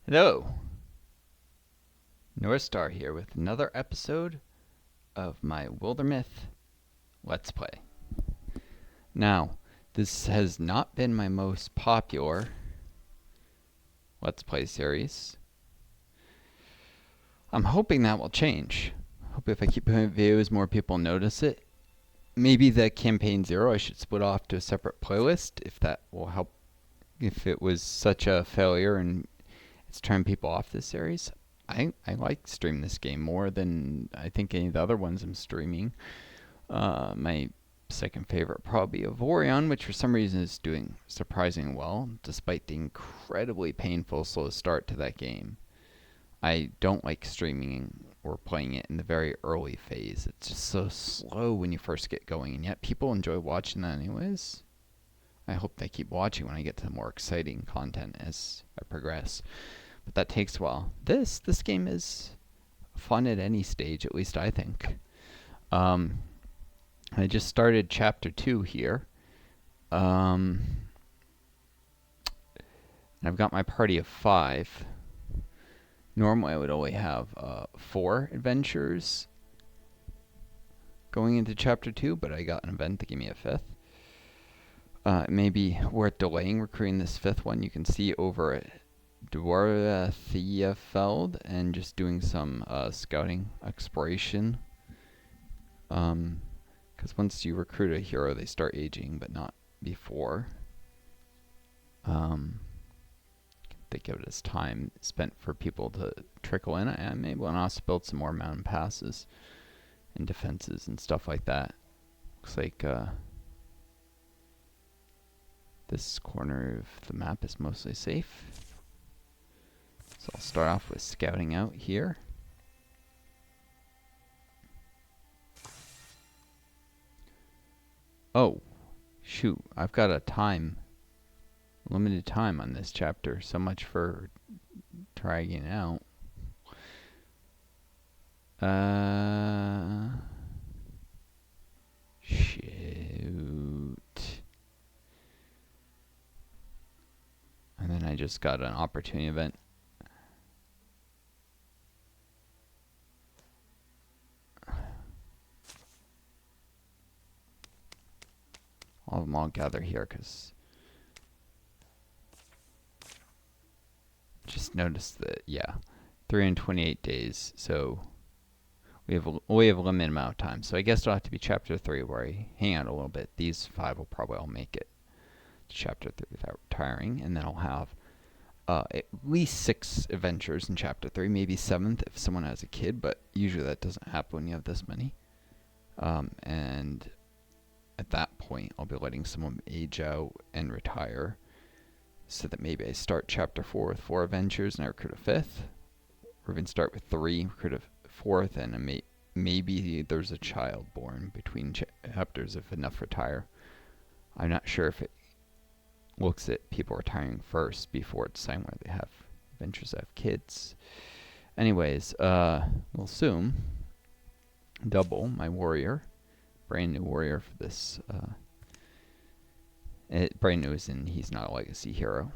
Hello, Northstar here with another episode of my Wildermyth Let's Play. Now, this has not been my most popular Let's Play series. I'm hoping that will change. I hope if I keep putting videos, more people notice it. Maybe the Campaign 0 I should split off to a separate playlist if that will help. If it was such a failure and it's turning people off this series. I like stream this game more than I think any of the other ones I'm streaming. My second favorite probably Avorion, which for some reason is doing surprisingly well, despite the incredibly painful slow start to that game. I don't like streaming or playing it in the very early phase. It's just so slow when you first get going, and yet people enjoy watching that anyways. I hope they keep watching when I get to the more exciting content as I progress. But that takes a while. This game is fun at any stage, at least I think. I just started chapter 2 here. And I've got my party of 5. Normally I would only have 4 adventures going into chapter 2, but I got an event that gave me a 5th. Maybe worth delaying recruiting this 5th one. You can see over at Dwarthefeld and just doing some scouting exploration. Because once you recruit a hero, they start aging, but not before. Think of it as time spent for people to trickle in. I maybe want to also build some more mountain passes and defenses and stuff like that. Looks like this corner of the map is mostly safe. So I'll start off with scouting out here. Oh, shoot. I've got a limited time on this chapter. So much for trying it out. Shoot. And then I just got an opportunity event. All of them all gather here because just noticed that, yeah, 328 days. So we have a limited amount of time. So I guess it'll have to be chapter 3 where I hang out a little bit. These 5 will probably all make it to chapter 3 without retiring, and then I'll have at least 6 adventures in chapter 3, maybe 7th if someone has a kid, but usually that doesn't happen when you have this many. And at that point, I'll be letting someone age out and retire, so that maybe I start chapter 4 with 4 adventures and I recruit a 5th, or even start with 3, recruit a 4th, and maybe there's a child born between chapters if enough retire. I'm not sure if it looks at people retiring first before it's time where they have adventures that have kids. Anyways, we'll assume double my warrior. Brand new warrior for this. Brand new as in he's not a legacy hero.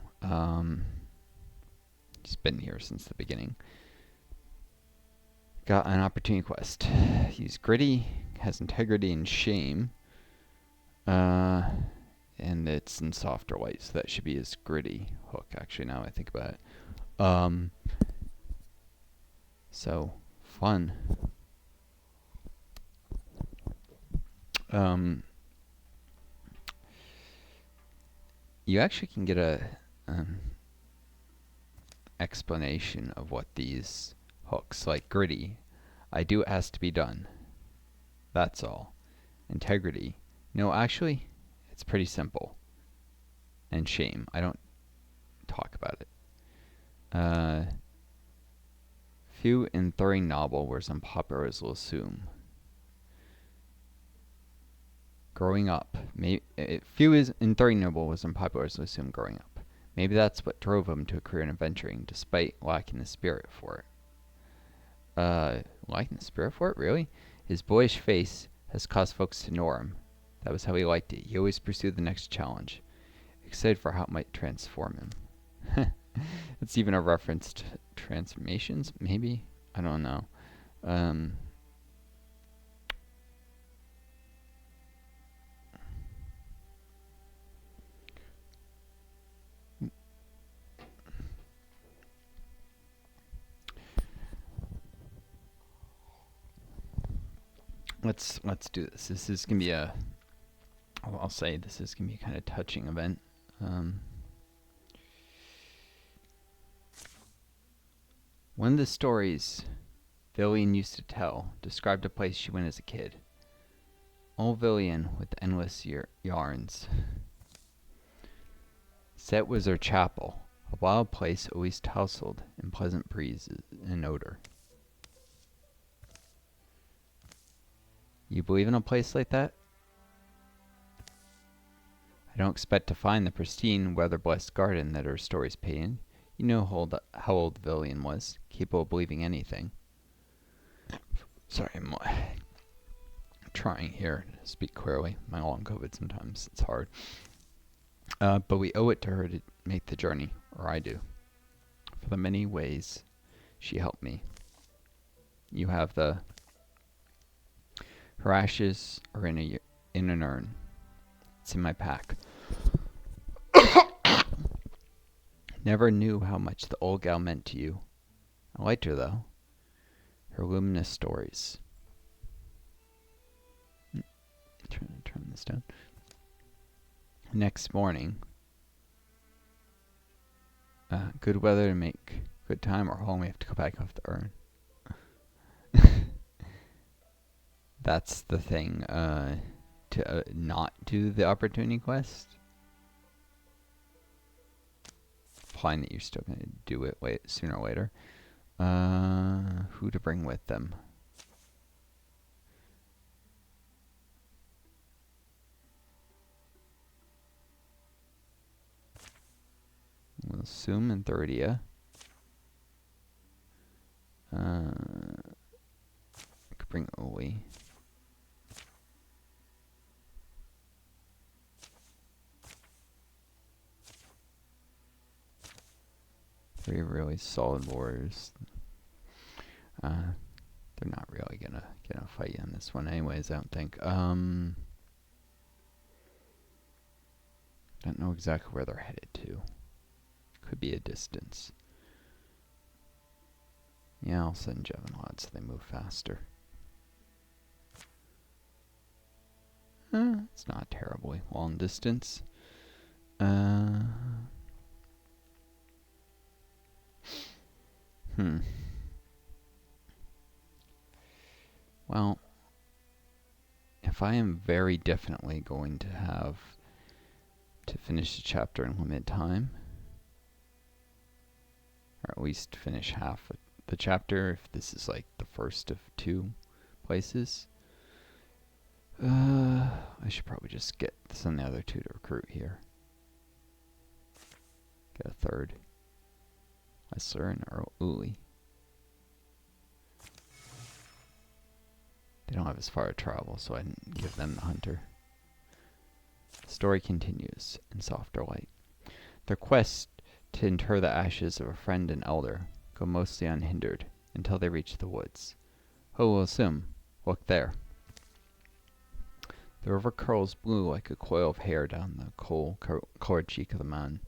He's been here since the beginning. Got an opportunity quest. He's gritty, has integrity and shame. And it's in softer light, so that should be his gritty hook, actually, now I think about it. So, fun. You actually can get a explanation of what these hooks, like gritty, I do it has to be done. That's all. Integrity. No, actually, it's pretty simple. And shame. I don't talk about it. Few in throwing novel, whereas unpopular as will assume. Growing up. Few is in throwing noble was unpopular as will assume growing up. Maybe that's what drove him to a career in adventuring, despite lacking the spirit for it. Lacking the spirit for it? Really? His boyish face has caused folks to ignore him. That was how he liked it. He always pursued the next challenge, excited for how it might transform him. It's It's even a reference to transformations, maybe? I don't know. Let's do this. This is gonna be I'll say this is gonna be a kind of touching event. One of the stories Villian used to tell described a place she went as a kid. Old Villian with endless yarns. Set was her chapel, a wild place always tousled in pleasant breezes and odor. You believe in a place like that? I don't expect to find the pristine, weather-blessed garden that her stories painted. You know how old Villian was, capable of believing anything. Sorry, I'm trying here to speak clearly. My long COVID sometimes, it's hard. But we owe it to her to make the journey, or I do. For the many ways she helped me. You have her ashes are in an urn. It's in my pack. Never knew how much the old gal meant to you. I liked her, though. Her luminous stories. Trying to turn this down. Next morning. Good weather to make good time, or home we have to go back off the urn. That's the thing, to not do the opportunity quest. Implying that you're still going to do it sooner or later. Who to bring with them? We'll assume in 30. I could bring Oli. Three really solid warriors. They're not really gonna fight you on this one anyways, I don't think. Don't know exactly where they're headed to. Could be a distance. Yeah, I'll send Javelin so they move faster. It's not terribly long distance. Well, if I am very definitely going to have to finish the chapter in limited time, or at least finish half of the chapter, if this is like the first of 2 places, I should probably just get some of the other 2 to recruit here. Get a third. Whistler and Uli. They don't have as far to travel, so I didn't give them the hunter. The story continues in softer light. Their quest to inter the ashes of a friend and elder go mostly unhindered until they reach the woods. Who will assume? Look there. The river curls blue like a coil of hair down the coal-colored cheek of the mountain.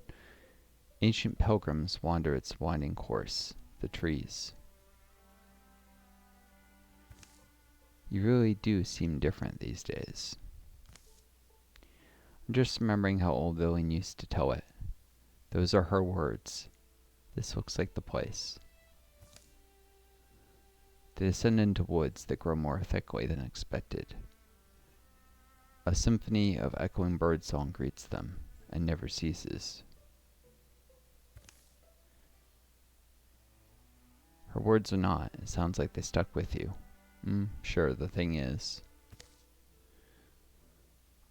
Ancient pilgrims wander its winding course, the trees. You really do seem different these days. I'm just remembering how old Villian used to tell it. Those are her words. This looks like the place. They descend into woods that grow more thickly than expected. A symphony of echoing birdsong greets them, and never ceases. Her words are not. It sounds like they stuck with you. Sure, the thing is,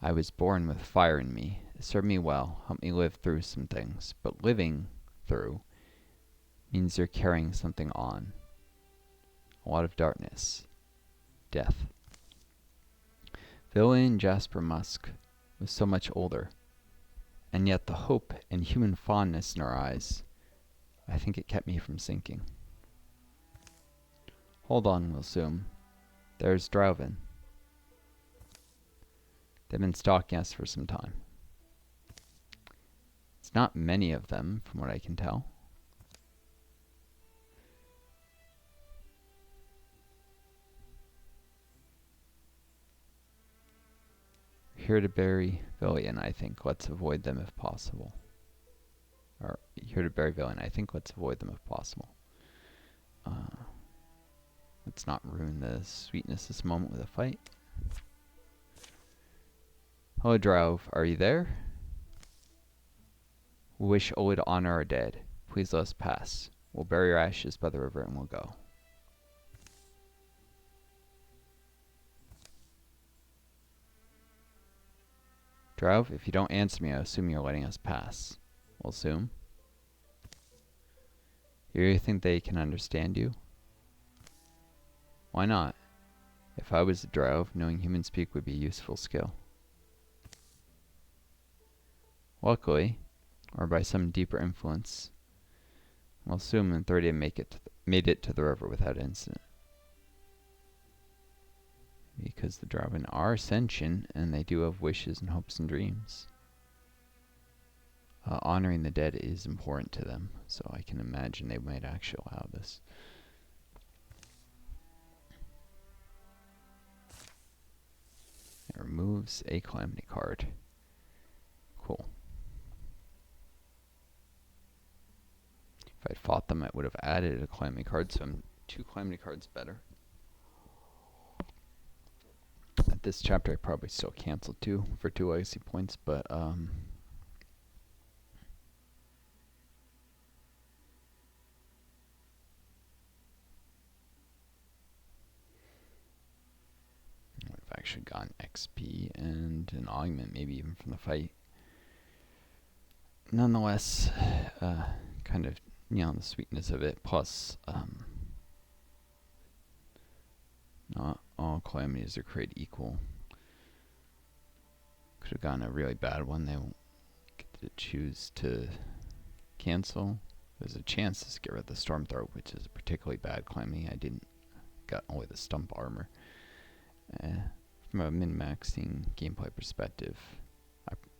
I was born with fire in me. It served me well, helped me live through some things. But living through means you're carrying something on. A lot of darkness. Death. Villian Jasper Musk was so much older, and yet the hope and human fondness in her eyes, I think it kept me from sinking. Hold on, we'll zoom. There's Drauven. They've been stalking us for some time. It's not many of them, from what I can tell. Here to bury Villian, I think. Let's avoid them if possible. Or here to bury Villian, I think. Let's avoid them if possible. Let's not ruin the sweetness of this moment with a fight. Hello, Drauv. Are you there? We wish only to honor our dead. Please let us pass. We'll bury your ashes by the river and we'll go. Drauv, if you don't answer me, I assume you're letting us pass. We'll assume. You really think they can understand you? Why not? If I was a Drauv, knowing human speak would be a useful skill. Luckily, or by some deeper influence, we'll assume in 30 made it to the river without incident. Because the Drauven are sentient, and they do have wishes and hopes and dreams. Honoring the dead is important to them, so I can imagine they might actually allow this. It removes a calamity card. Cool. If I'd fought them, I would have added a calamity card, so I'm 2 calamity cards better. At this chapter, I probably still canceled 2 for 2 legacy points, but I've actually gotten XP and an augment, maybe even from the fight. Nonetheless, kind of, you know, the sweetness of it, plus not all calamities are created equal. Could have gotten a really bad one. They won't get to choose to cancel. There's a chance to get rid of the Storm Throat, which is a particularly bad calamity. I didn't got only the stump armor. From a min-maxing gameplay perspective,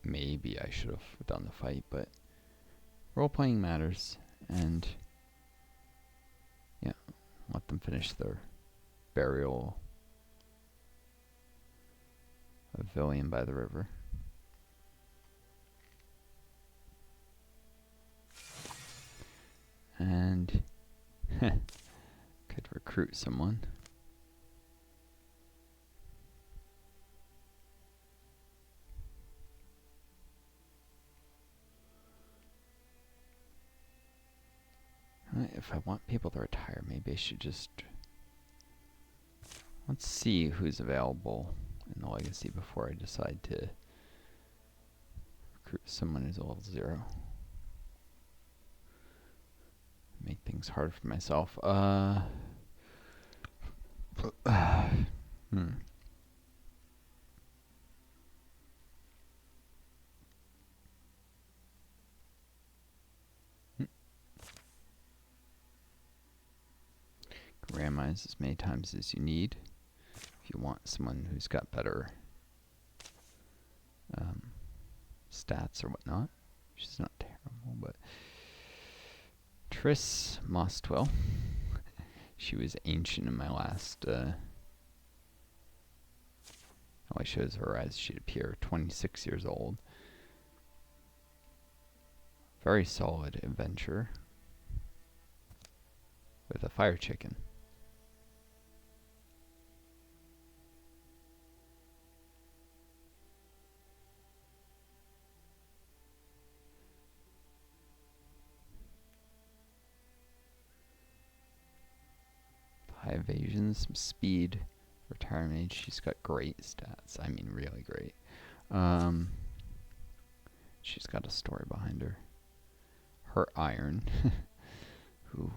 maybe I should have done the fight, but role-playing matters, and yeah, let them finish their burial of Villian by the river. And could recruit someone. If I want people to retire, maybe I should just... Let's see who's available in the legacy before I decide to recruit someone who's a level 0. Make things hard for myself. Randomize as many times as you need. If you want someone who's got better stats or whatnot, which is not terrible, but Triss Mostwell. She was ancient in my last. How I shows her as she'd appear, 26 years old. Very solid adventure with a fire chicken. High evasion, some speed, retirement age. She's got great stats. I mean, really great. She's got a story behind her. Her iron. Who?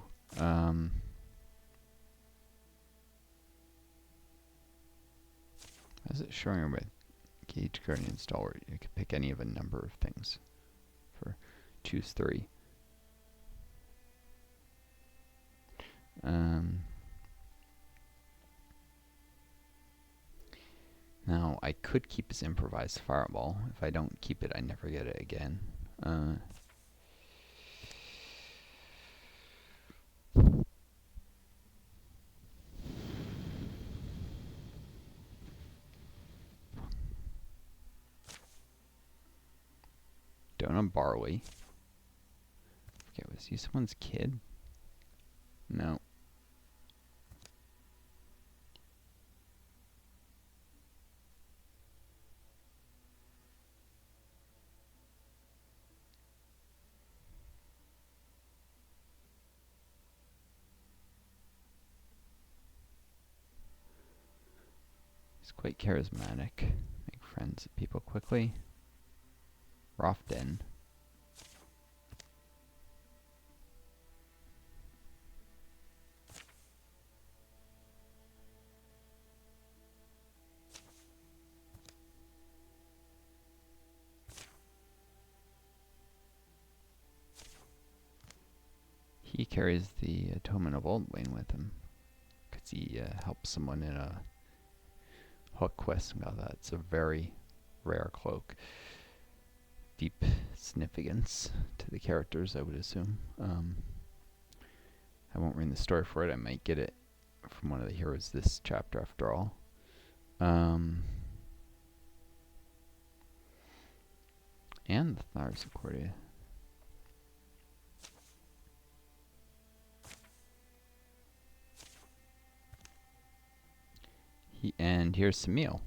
As it showing her with Gauge Guardian Stalwart, you could pick any of a number of things. For choose 3. Now, I could keep his improvised fireball. If I don't keep it, I never get it again. Donut barley. Okay, was he someone's kid? No. He's quite charismatic. Make friends with people quickly. Rofden. He carries the Atonement of Old Wayne with him. Because he helps someone in a hook quest and got that. It's a very rare cloak. Deep significance to the characters, I would assume. I won't read the story for it. I might get it from one of the heroes this chapter after all. And the Thars of Cordia. And here's Samil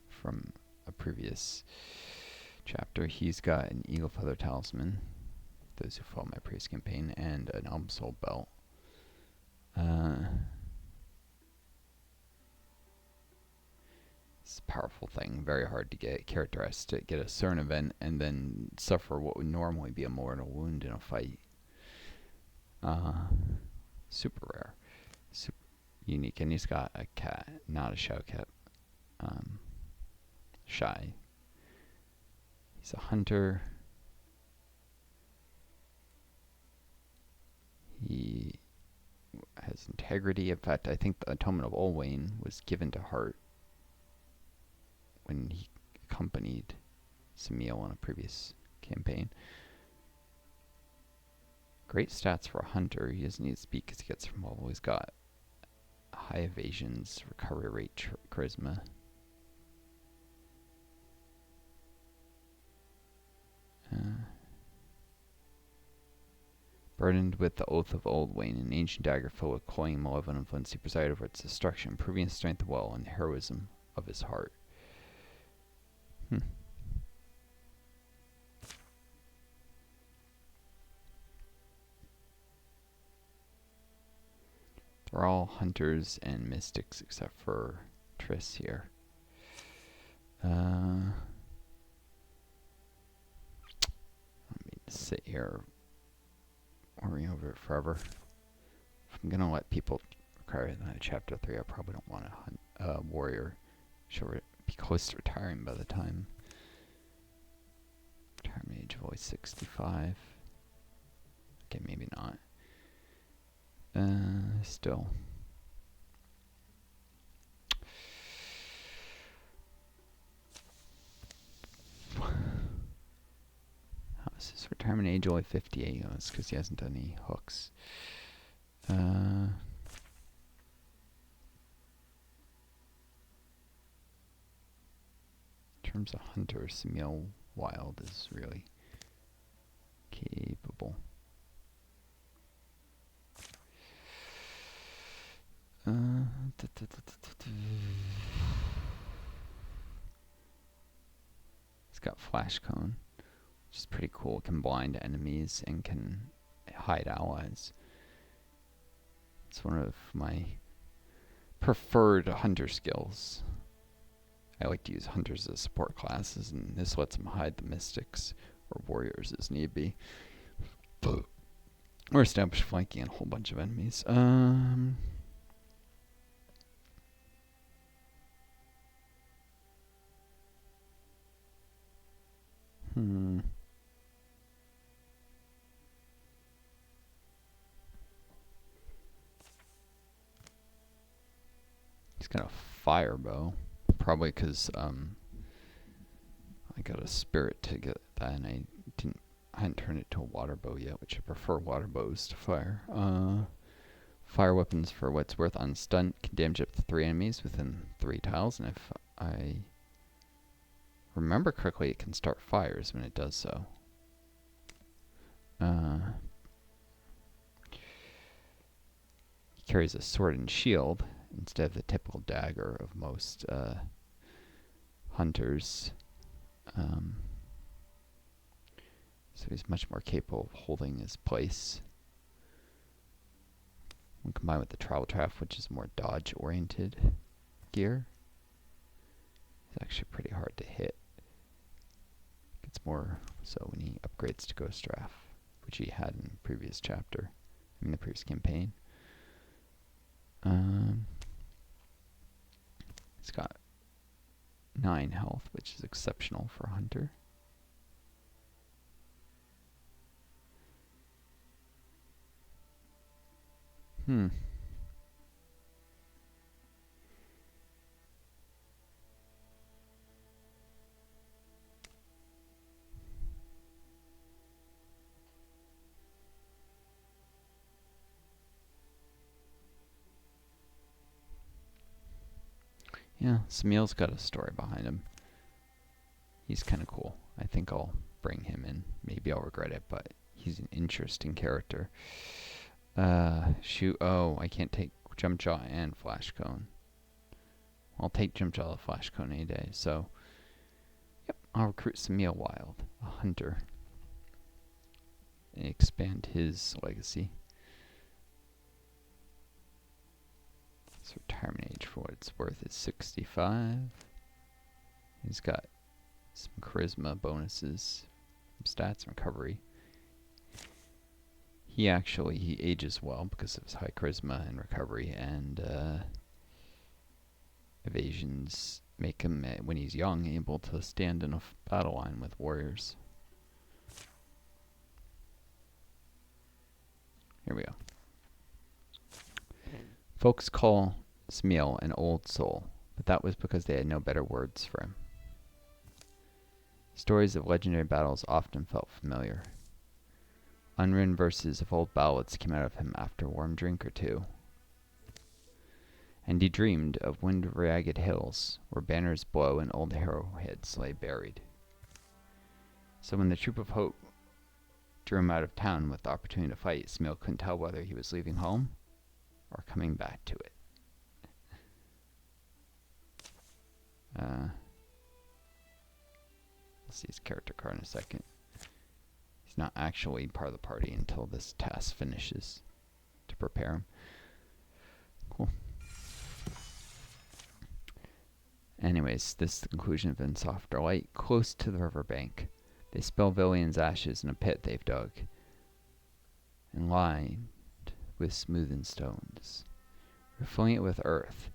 from a previous chapter. He's got an eagle feather talisman, those who follow my previous campaign, and an elm soul belt. It's a powerful thing, very hard to get. Character has to get a certain event and then suffer what would normally be a mortal wound in a fight. Super rare. Super unique. And he's got a cat, not a show cat. Shy. He's a hunter. He has integrity. In fact, I think the Atonement of Olwain was given to Hart when he accompanied Samil on a previous campaign. Great stats for a hunter. He doesn't need speed because he gets from level. He's got high evasions, recovery rate, charisma. Burdened with the Oath of Old Wayne, an ancient dagger filled with cloying malevolent influence, he presided over its destruction, improving his strength of will and the heroism of his heart. They're all hunters and mystics except for Triss here. I don't mean to sit here worrying over it forever. If I'm gonna let people require chapter 3, I probably don't want to hunt a warrior. She'll be close to retiring by the time. Retirement age of always 65. Okay, maybe not. Still. How is his retirement age only 58? Oh, it's because he hasn't done any hooks. In terms of hunter, Samil Wild is really capable. It's got Flash Cone, which is pretty cool. It can blind enemies and can hide allies. It's one of my preferred hunter skills. I like to use hunters as support classes, and this lets them hide the mystics or warriors as need be. Or establish flanking and a whole bunch of enemies. He's got a fire bow. Probably because I got a spirit to get that, and I hadn't turned it to a water bow yet, which I prefer water bows to fire. Fire weapons for what it's worth on stun can damage up to 3 enemies within 3 tiles, and if I remember correctly, it can start fires when it does so. He carries a sword and shield instead of the typical dagger of most hunters. So he's much more capable of holding his place. When combined with the travel trap, which is more dodge-oriented gear, it's actually pretty hard to hit. It's more so when he upgrades to Ghost Draft, which he had in the previous chapter, in the previous campaign. He's got 9 health, which is exceptional for a hunter. Yeah, Smeal's got a story behind him. He's kind of cool. I think I'll bring him in. Maybe I'll regret it, but he's an interesting character. Shoot. Oh, I can't take Jump Jaw and Flash Cone. I'll take Jump Jaw and Flash Cone any day. So, yep, I'll recruit Smeal Wild, a hunter, and expand his legacy. His retirement age, for what it's worth, is 65. He's got some charisma bonuses, stats, and recovery. He ages well because of his high charisma and recovery, and evasions make him, when he's young, able to stand in a battle line with warriors. Here we go. Folks call Smeal an old soul, but that was because they had no better words for him. Stories of legendary battles often felt familiar. Unwritten verses of old ballads came out of him after a warm drink or two. And he dreamed of wind-ragged hills where banners blow and old arrowheads lay buried. So when the troop of hope drew him out of town with the opportunity to fight, Smeal couldn't tell whether he was leaving home or coming back to it. We'll see his character card in a second. He's not actually part of the party until this task finishes to prepare him. Cool. Anyways, this is the conclusion of In Softer Light. Close to the riverbank, they spill Villian's ashes in a pit they've dug and lined with smoothened stones. Refilling it with earth,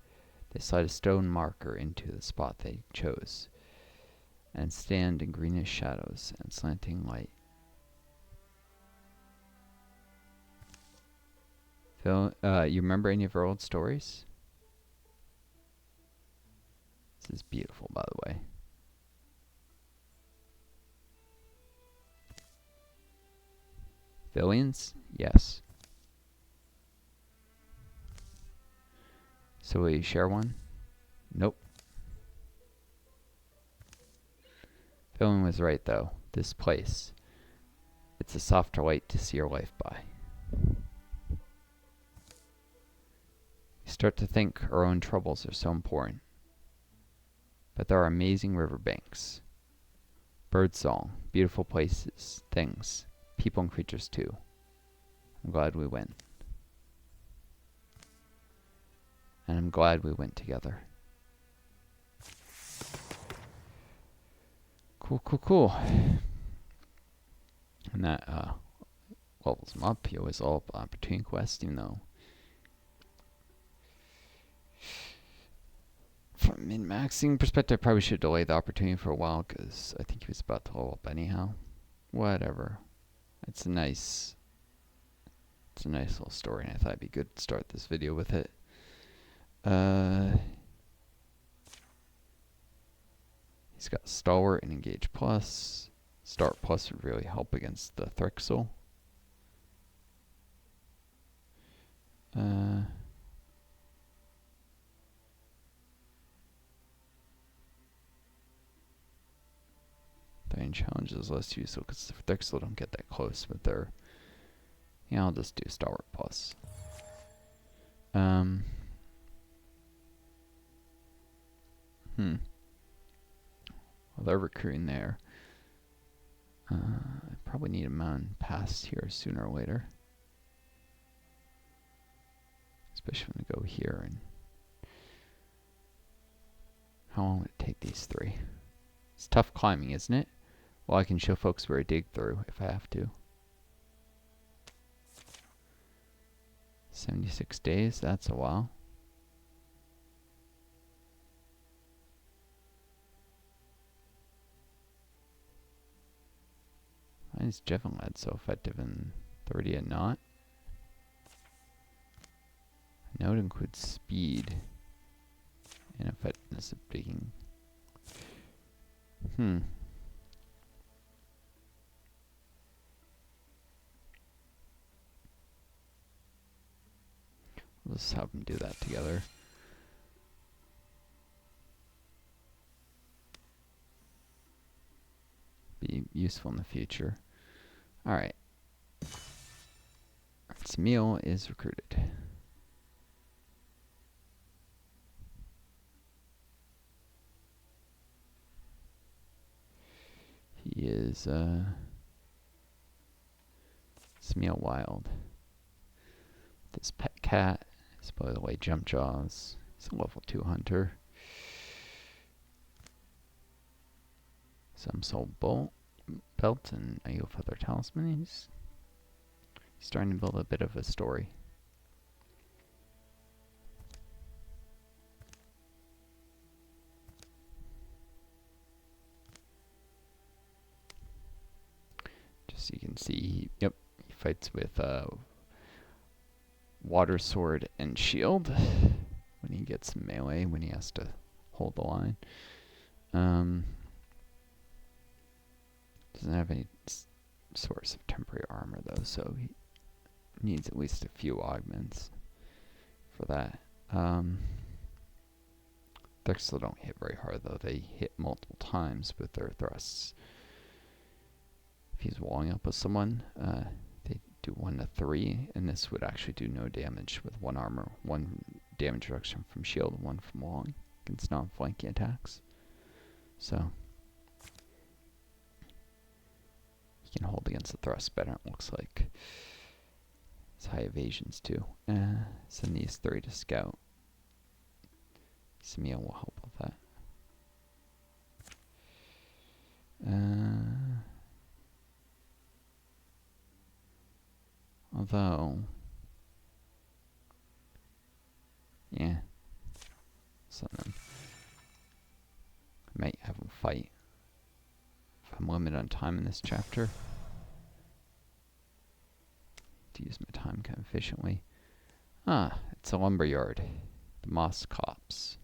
they slide a stone marker into the spot they chose and stand in greenish shadows and slanting light. Phil, you remember any of our old stories? This is beautiful, by the way. Villians? Yes. So will you share one? Nope. Villian was right, though. This place. It's a softer light to see your life by. We start to think our own troubles are so important. But there are amazing riverbanks. Birdsong, beautiful places, things, people and creatures too. I'm glad we went. And I'm glad we went together. Cool, cool, cool. And that levels him up. He always all up opportunity quest, even though from a min-maxing perspective, I probably should delay the opportunity for a while because I think he was about to level up anyhow. Whatever. It's a nice little story, and I thought it'd be good to start this video with it. He's got Stalwart and Engage Plus. Start Plus would really help against the Thrixel. Dying Challenge is less useful because the Thrixel don't get that close with their... Yeah, I'll just do Stalwart Plus. Well, they're recruiting there. I probably need a mountain pass here sooner or later. Especially when I go here. And how long would it take these three? It's tough climbing, isn't it? Well, I can show folks where I dig through if I have to. 76 days, that's a while. Why is Jevonlad so effective and 30 and not? I know it includes speed and effectiveness of digging. We'll just have them do that together. Be useful in the future. Alright. Samil is recruited. He is Samil Wild. This pet cat is, by the way, Jump Jaws. He's a level 2 hunter. Some soul bolt belt and a feather talisman. He's starting to build a bit of a story. Just so you can see, he fights with water sword and shield when he gets melee, when he has to hold the line. Doesn't have any source of temporary armor though, so he needs at least a few augments for that. Thrixel don't hit very hard though. They hit multiple times with their thrusts. If he's walling up with someone, they do 1 to 3, and this would actually do no damage with 1 armor, 1 damage reduction from shield, 1 from long against non-flanking attacks. So he can hold against the thrust better, it looks like. It's high evasions too. Send these 3 to scout. Samil will help with that. Although, yeah, something. I might have them fight if I'm limited on time in this chapter. To use my time kind of efficiently. It's a lumberyard. The Moss Copse.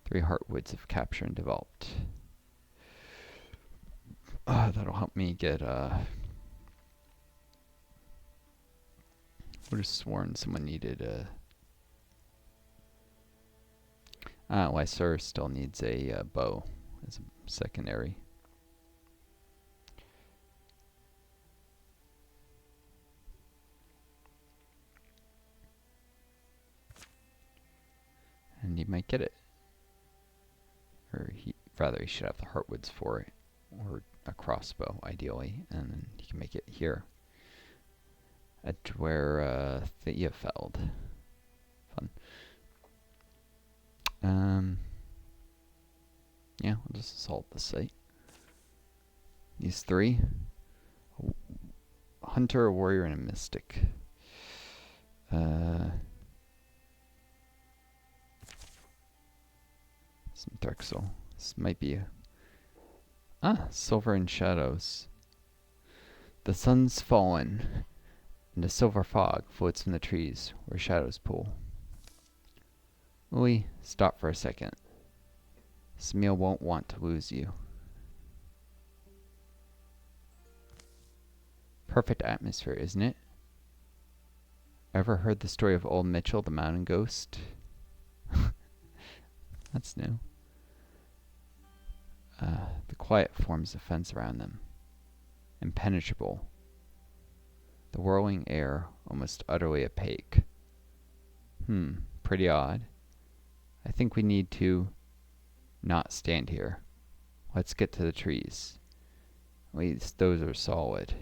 3 heartwoods have captured and developed. That'll help me get would have sworn someone needed Lyser still needs a bow as a secondary. And he might get it. Or he should have the heartwoods for it. Or a crossbow, ideally. And then he can make it here. At where Theofeld. Fun. Yeah, we'll just assault the site. These 3. A hunter, a warrior, and a mystic. Some Thrixel. This might be a... Silver and Shadows. The sun's fallen, and a silver fog floats from the trees where shadows pool. Uli, stop for a second. Smil won't want to lose you. Perfect atmosphere, isn't it? Ever heard the story of old Mitchell, the mountain ghost? That's new. The quiet forms a fence around them. Impenetrable. The whirling air almost utterly opaque. Pretty odd. I think we need to not stand here. Let's get to the trees. At least those are solid.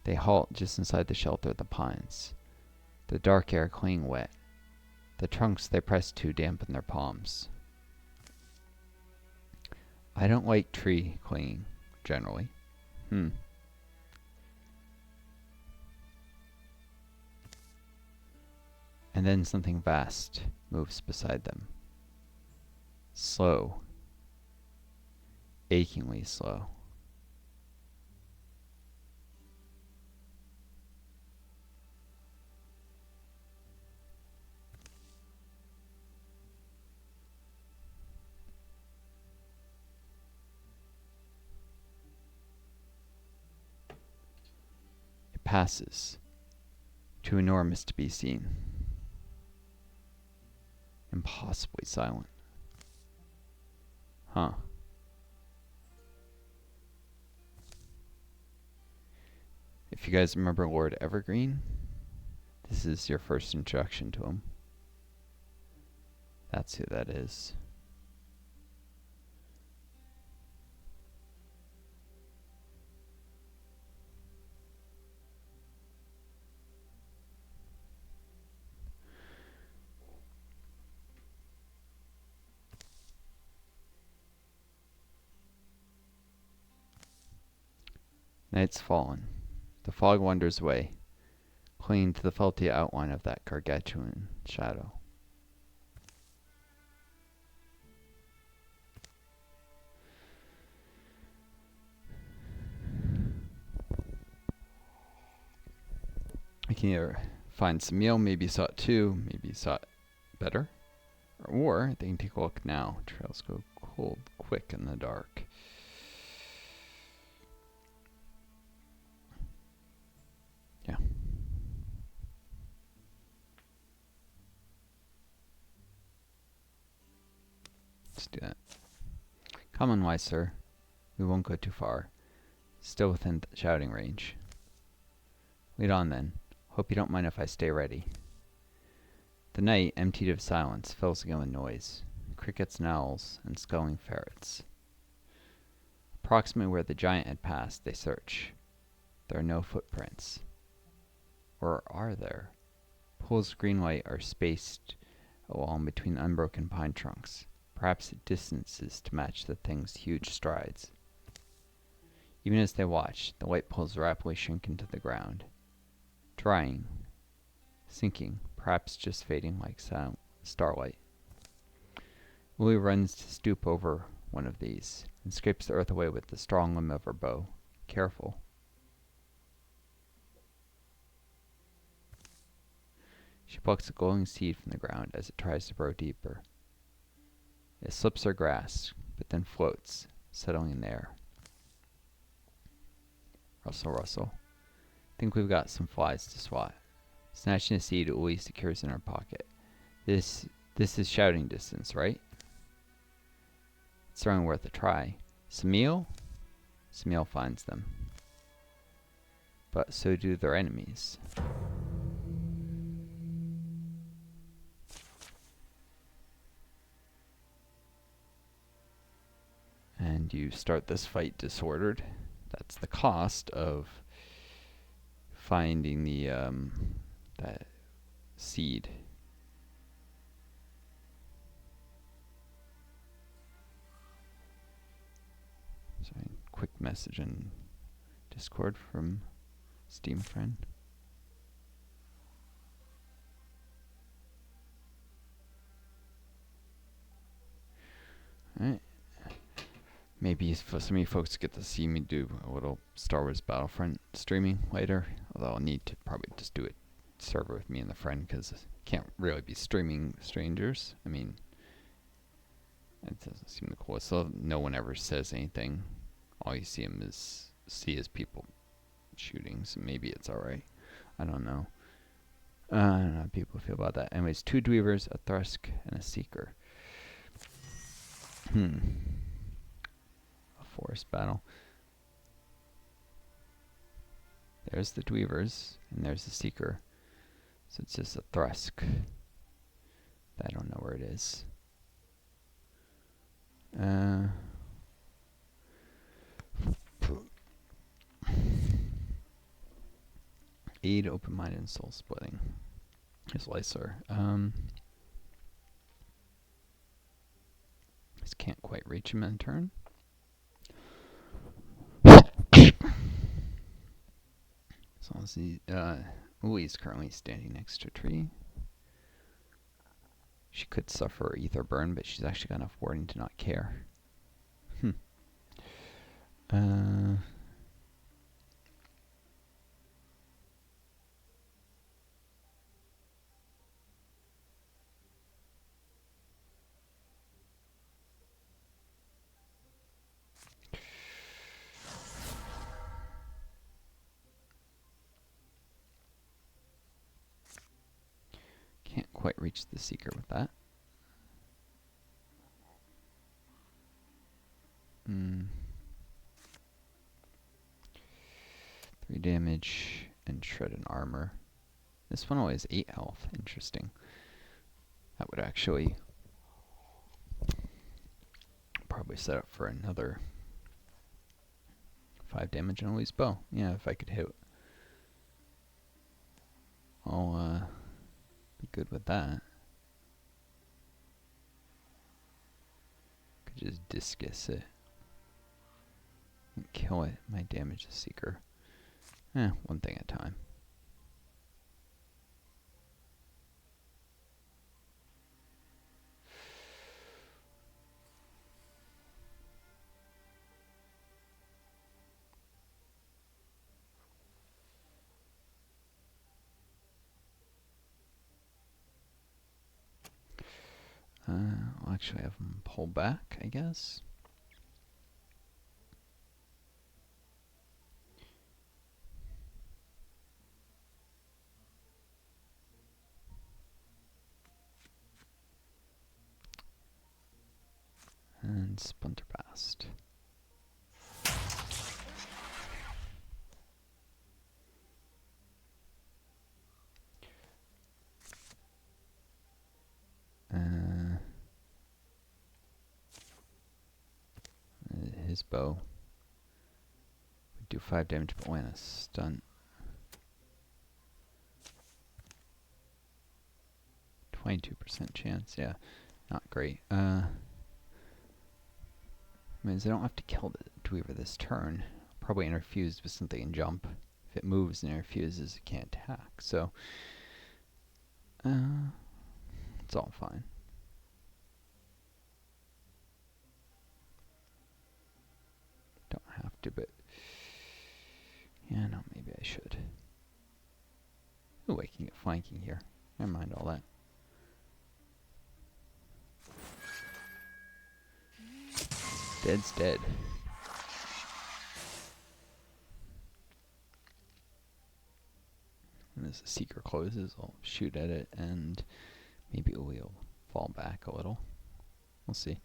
They halt just inside the shelter of the pines. The dark air clinging wet. The trunks they press to dampen their palms. I don't like tree clinging, generally. And then something vast moves beside them. Slow. Achingly slow. It passes. Too enormous to be seen. Impossibly silent. If you guys remember Lord Evergreen, this is your first introduction to him. That's who that is. Night's fallen. The fog wanders away, clinging to the felty outline of that gargantuan shadow. I can either find some meal, maybe sought two, maybe sought better, or they can take a look now. Trails go cold quick in the dark. Yeah. Let's do that. Come on, wise sir. We won't go too far. Still within shouting range. Lead on then. Hope you don't mind if I stay ready. The night, emptied of silence, fills again with noise. Crickets and owls, and skulling ferrets. Approximately where the giant had passed, they search. There are no footprints. Or are there? Pools of green light are spaced along between unbroken pine trunks, perhaps at distances to match the thing's huge strides. Even as they watch, the light pools rapidly shrink into the ground, drying, sinking, perhaps just fading like starlight. Uli runs to stoop over one of these, and scrapes the earth away with the strong limb of her bow. Careful. She plucks a glowing seed from the ground as it tries to burrow deeper. It slips her grasp, but then floats, settling in the air. Rustle, rustle. Think we've got some flies to swat. Snatching a seed, Uli secures in her pocket. This is shouting distance, right? It's certainly worth a try. Samil? Samil finds them. But so do their enemies. And you start this fight disordered. That's the cost of finding the that seed. Sorry, quick message in Discord from Steam friend. Alright. maybe for some of you folks get to see me do a little Star Wars Battlefront streaming later. Although I'll need to probably just do it server with me and the friend, because can't really be streaming strangers. I mean, it doesn't seem the coolest. So no one ever says anything. All you see is people shooting. So maybe it's all right. I don't know. I don't know how people feel about that. Anyways, 2 Dweavers, a Thrusk, and a Seeker. A forest battle. There's the Dweavers, and there's the Seeker. So it's just a Thrusk. I don't know where it is. 8 open-minded and soul-splitting. His Lycer. Just can't quite reach him in turn. As long as he, he's currently standing next to a tree. She could suffer ether burn, but she's actually got enough warding to not care. Can't quite reach the Seeker with that. 3 damage and shred and armor. This one only has 8 health. Interesting. That would actually probably set up for another 5 damage on Ellie's bow. Yeah, if I could hit. I'll be good with that. Could just discus it and kill it. My damage the Seeker. One thing at a time. I'll actually have him pull back, I guess. And Splinterblast. His bow would do 5 damage, but when a stun. 22% chance, yeah, not great. Means I don't have to kill the Dweaver this turn. Probably interfused with something and jump. If it moves and interfuses, it can't attack. So, it's all fine. Don't have to, but yeah, no, maybe I should. Ooh, I can get flanking here. Never mind all that. Dead's dead. And as the Seeker closes, I'll shoot at it, and maybe it will fall back a little. We'll see.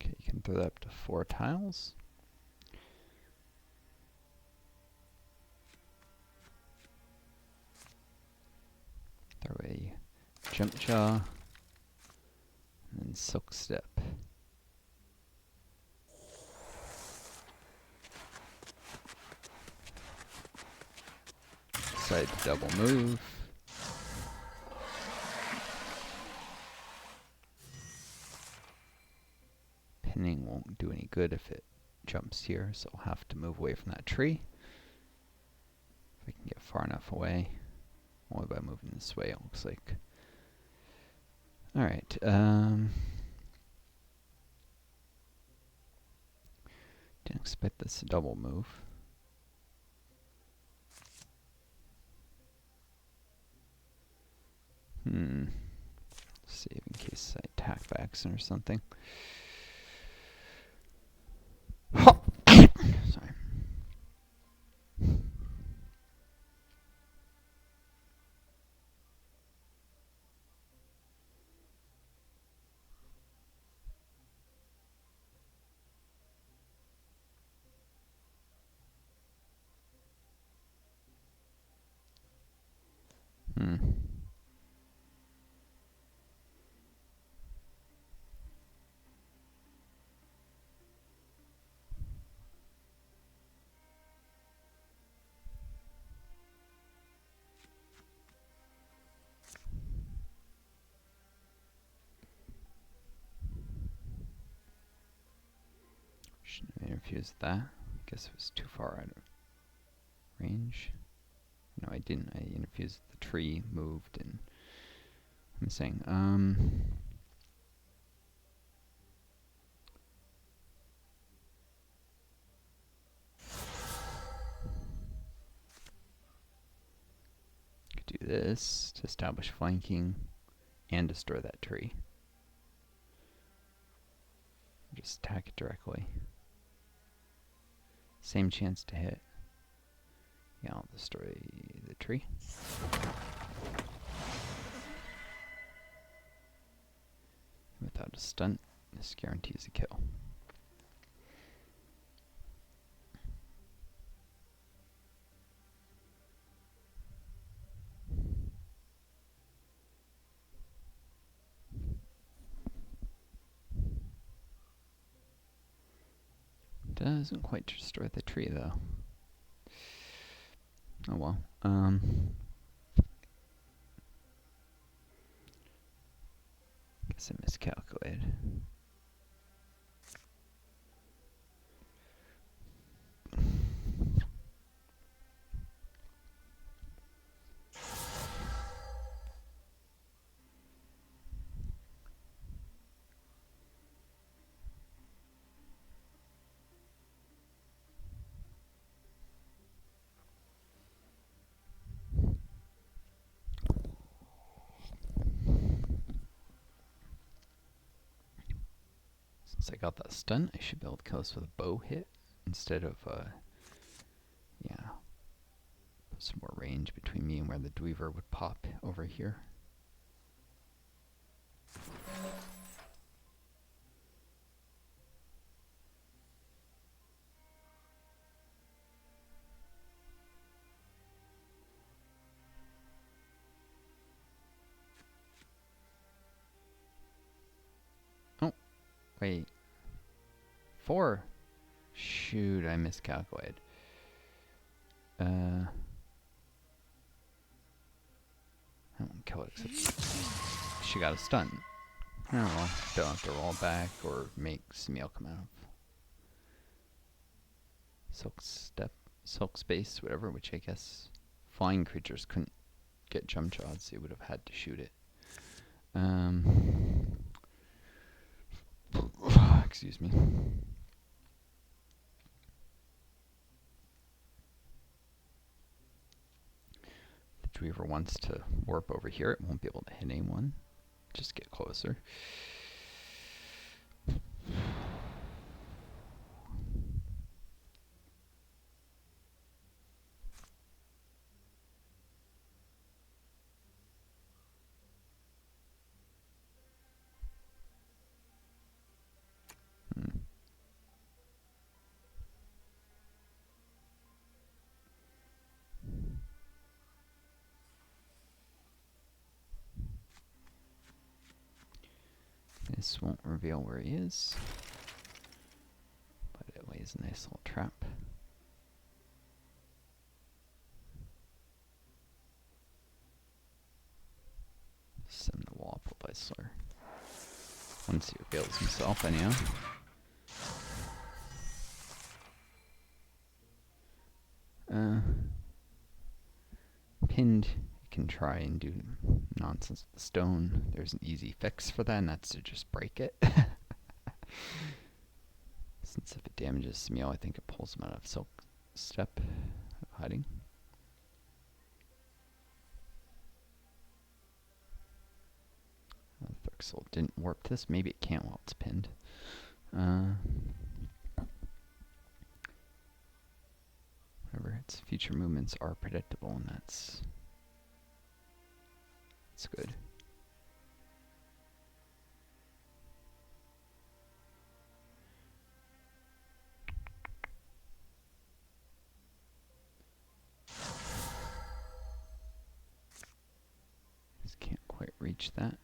Okay, you can throw that up to 4 tiles. Jump Jaw, and then Silk Step. Decide to double move. Pinning won't do any good if it jumps here, so I'll have to move away from that tree. If I can get far enough away. Only by moving this way, it looks like. Alright, didn't expect this to double move. Save in case I attack by accident or something. Sorry. Shouldn't have interfused that. Guess it was too far out of range. No, I didn't. I interfused the tree, moved, and I'm saying, could do this to establish flanking and destroy that tree. Just attack it directly. Same chance to hit. Yeah, I'll destroy the tree. Without a stunt, this guarantees a kill. Doesn't quite destroy the tree though. Oh well. Guess I miscalculated. Since I got that stun, I should be able to kill this with a bow hit instead of, yeah, put some more range between me and where the Dweaver would pop over here. Oh, wait. 4. Shoot, I miscalculated. I won't kill it except she got a stun. Oh well, don't have to roll back or make Smeal come out of Silk Step, Silk Space, whatever, which I guess flying creatures couldn't get jump jaws, they would have had to shoot it. Excuse me. The Dweaver wants to warp over here, it won't be able to hit anyone. Just get closer. This won't reveal where he is, but it lays a nice little trap. Send the wall up by Slur. Once he reveals himself, anyhow. Pinned, you can try and do nonsense with the stone. There's an easy fix for that, and that's to just break it. Since if it damages Smeal, I think it pulls him out of Silk Step of hiding. Thrixel didn't warp this. Maybe it can't while it's pinned. Whatever, its future movements are predictable, and that's good. Just can't quite reach that.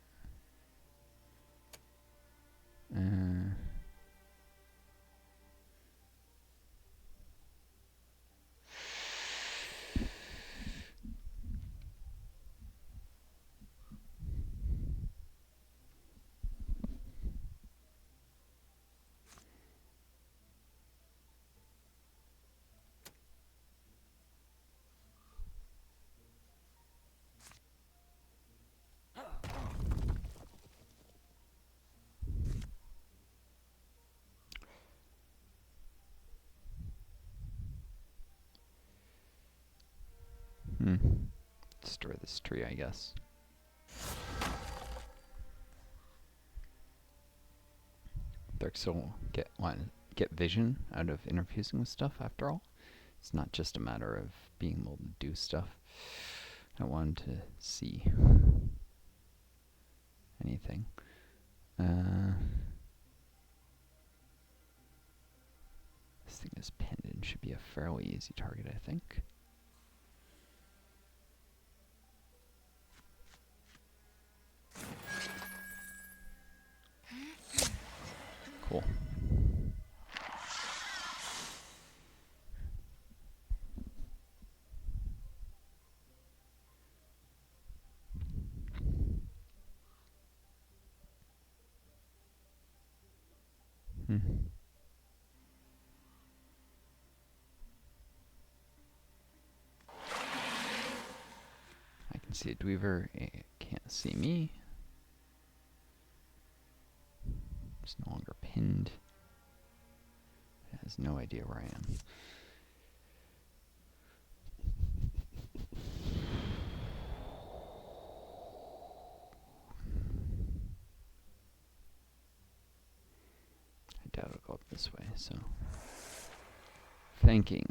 Destroy this tree, I guess. Thrixel will get vision out of interfusing with stuff after all. It's not just a matter of being able to do stuff. I want him to see anything. This thing is pinned and should be a fairly easy target, I think. Cool. I can see a Dweaver. It can't see me. It's no longer pinned. It has no idea where I am. I doubt it'll go up this way, so thinking.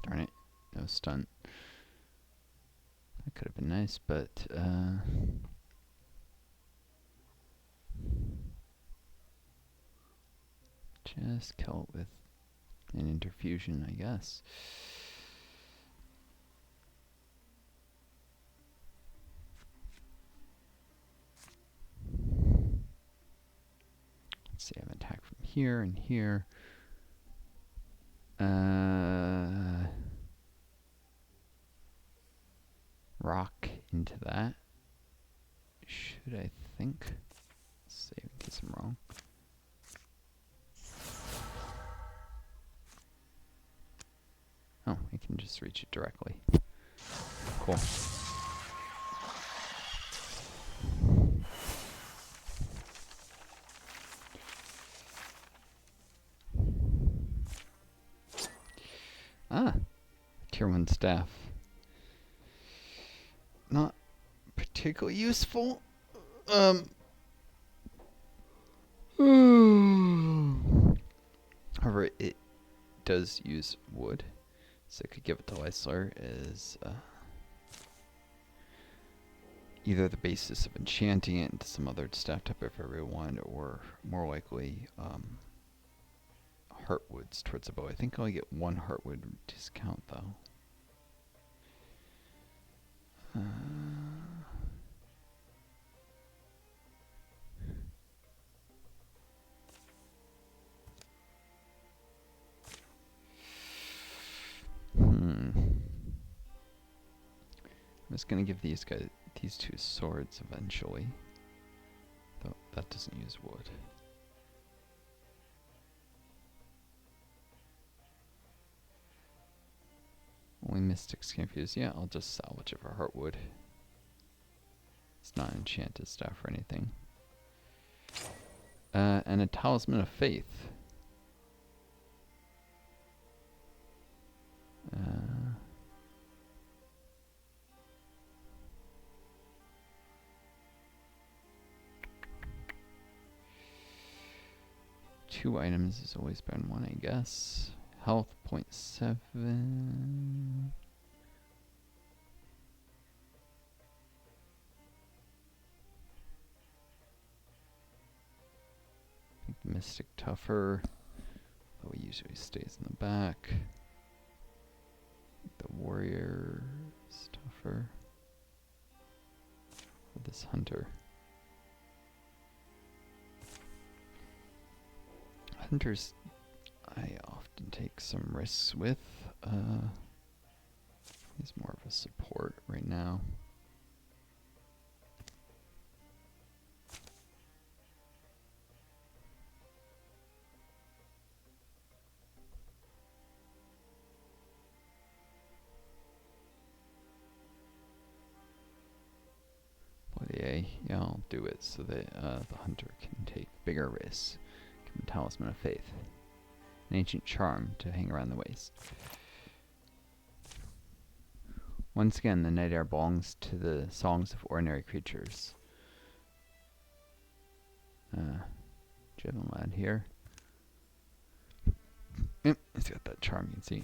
Darn it, no stunt. That could have been nice, but just kill it with an interfusion, I guess. Let's see, I have an attack from here and here. Rock into that. Should I think? Let's see in case I'm wrong. Oh, I can just reach it directly. Cool. Tier 1 staff. Not particularly useful. However, it does use wood, so I could give it to Leisler as either the basis of enchanting it into some other staff type if I really want, or more likely heartwoods towards the bow. I think I'll get one heartwood discount though. I'm just gonna give these two swords eventually. Though that doesn't use wood. Only mystics can fuse. Yeah, I'll just salvage it for heartwood. It's not enchanted stuff or anything. And a talisman of faith. 2 items is always better than 1, I guess. Health 0.7. Mystic tougher, though he usually stays in the back. The warrior is tougher. Or this hunter. Hunters I often take some risks with. He's more of a support right now. Yeah, I'll do it so that the hunter can take bigger risks. Give him Talisman of Faith. An ancient charm to hang around the waist. Once again, the night air belongs to the songs of ordinary creatures. Gentleman lad here. Yep, he's got that charm, you can see.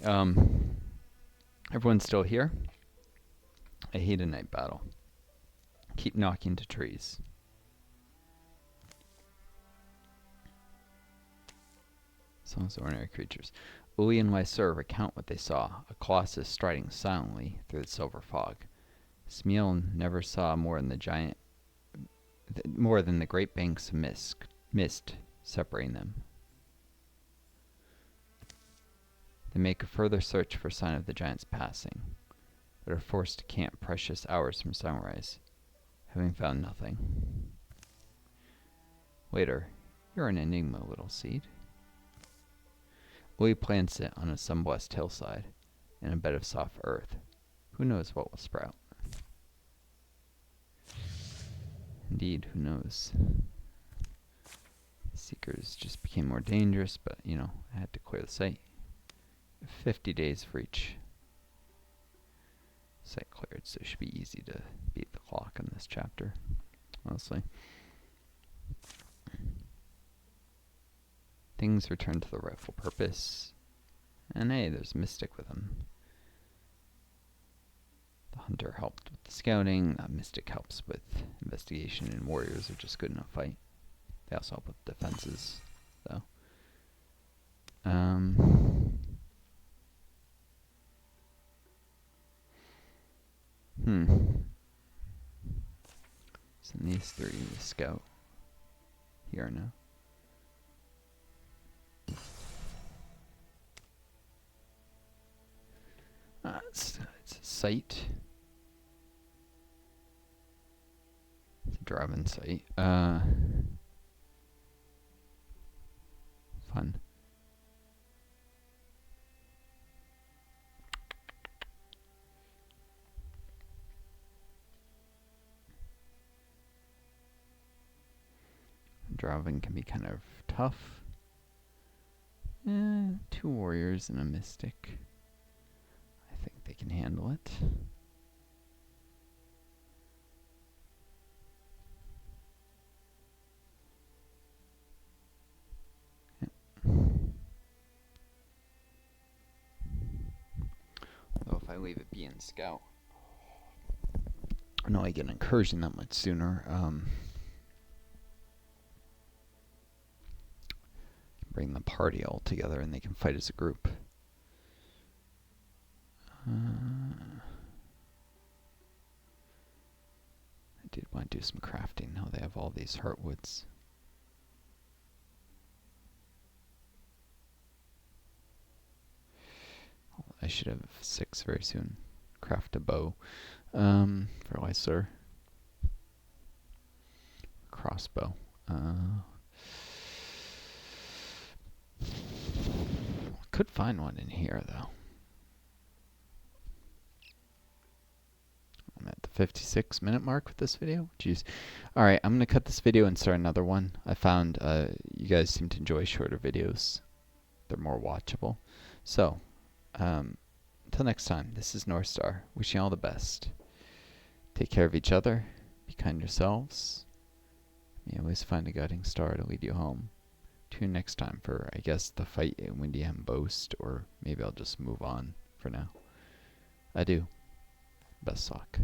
Everyone's still here. I hate a night battle. Keep knocking into trees. Songs of ordinary creatures. Uli and Lysur recount what they saw, a colossus striding silently through the silver fog. Smiel never saw more than the great banks of mist separating them. They make a further search for sign of the giant's passing, but are forced to camp precious hours from sunrise, having found nothing. Later, you're an enigma, little seed. Uli plants it on a sun-blessed hillside, in a bed of soft earth. Who knows what will sprout? Indeed, who knows? The seekers just became more dangerous, but, you know, I had to clear the site. 50 days for each site cleared, so it should be easy to beat the clock in this chapter, honestly. Things return to their rightful purpose. And hey, there's a mystic with him. The hunter helped with the scouting. Mystic helps with investigation, and warriors are just good enough fight. They also help with defenses, though. Send these 3 to scout. Here now. It's a site. It's a drive-in site. Fun. Driving can be kind of tough. 2 warriors and a mystic. I think they can handle it. Though if I leave it be in scout, I know I get an incursion that much sooner. Bring the party all together and they can fight as a group. I did want to do some crafting. Now they have all these heartwoods. I should have 6 very soon. Craft a bow. Fertilizer. Crossbow. Could find one in here though. I'm at the 56-minute mark with this video. Jeez. Alright, I'm going to cut this video and start another one. I found you guys seem to enjoy shorter videos. They're more watchable. So, until next time, this is Northstar. Wishing you all the best. Take care of each other. Be kind to yourselves. You always find a guiding star to lead you home. Tune next time for, I guess, the fight at Windyham Boast, or maybe I'll just move on for now. Adieu. Best luck.